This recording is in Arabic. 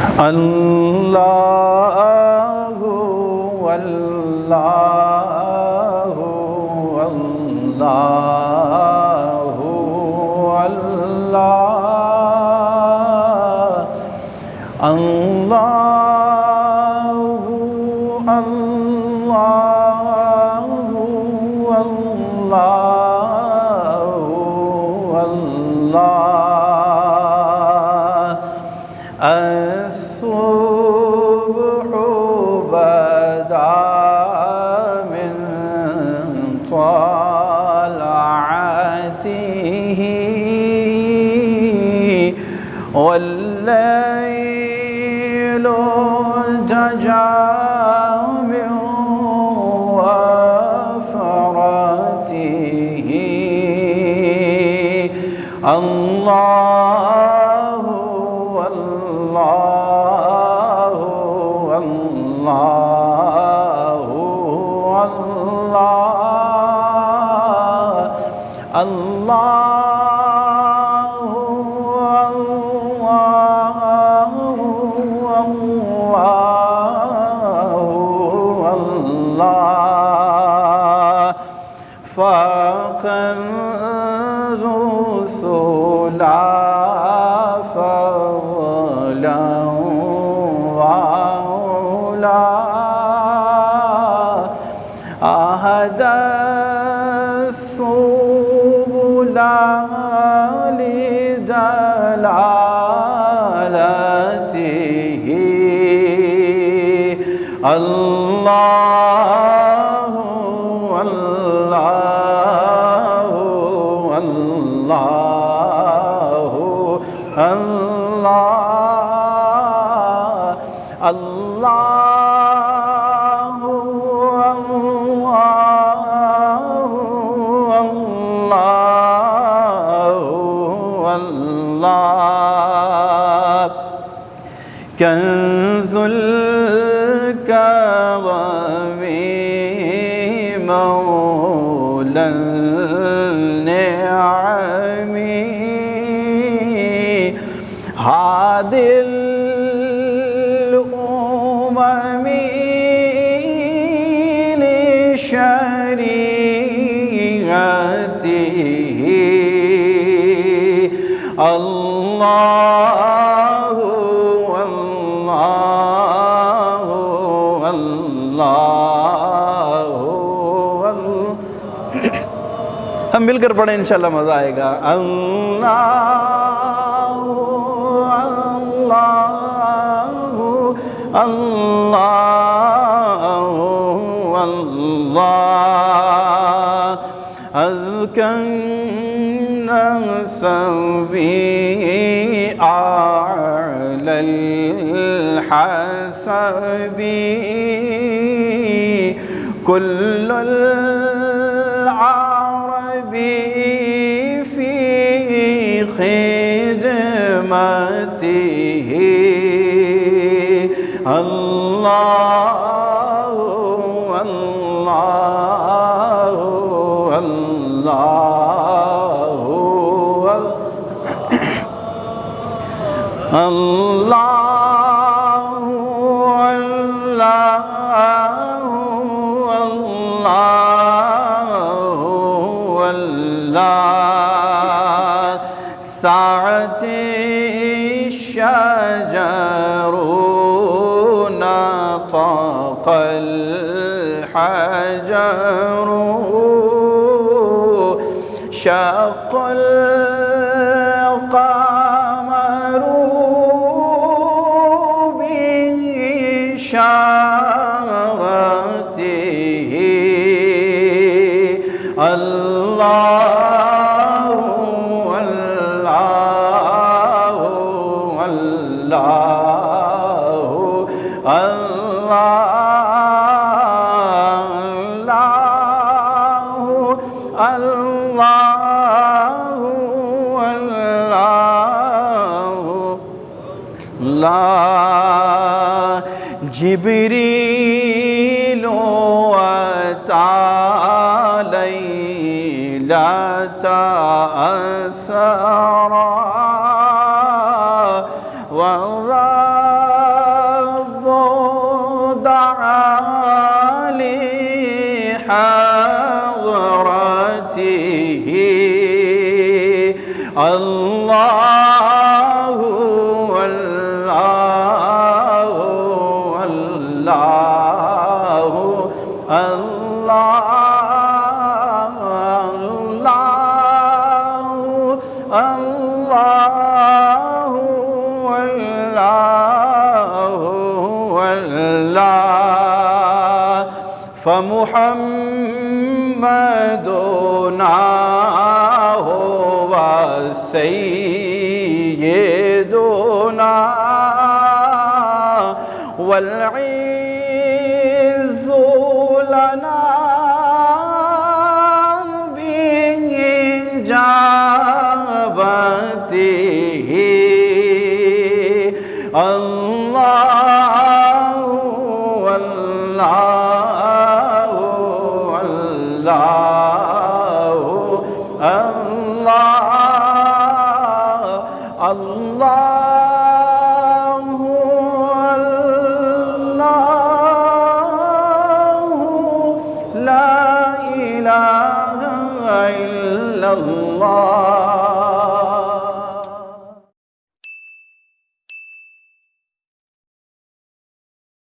अल्लाहु अल्लाहु अल्लाहु अल्लाह अल्लाहु अल्लाहु अल्लाहु अल्लाह الصبح بدا من طلعته والليل ججا من وفرته الله والله والله الله الله الله الله فاق الرسل فضلا وعلا أهدى السبل لدلالته الله والله والله الله الله الله الله كنز الكرم مولى النعم هادي الأمم لشريعته الله والله والله हम मिलकर पढ़ें इंशाल्लाह मज़ा आएगा अल्लाह अल्लाह अल्लाह أذكى الناس أعلى الحسب كل العرب في خدمته الله والله والله الله والله والله ساعة الشجر نطق الحجر شق القمر بإشارته الله والله والله الله الله جبريل أتى ليلة أسرى والرايات फमुहम्मदुना हुवा सय्यिदुना वल इज़्ज़ु लना बिइजाबतिही अल्लाहु अल्लाहु अल्लाहु अल्लाह अल्लाहु अल्लाहु ला इलाहा इल्लल्लाह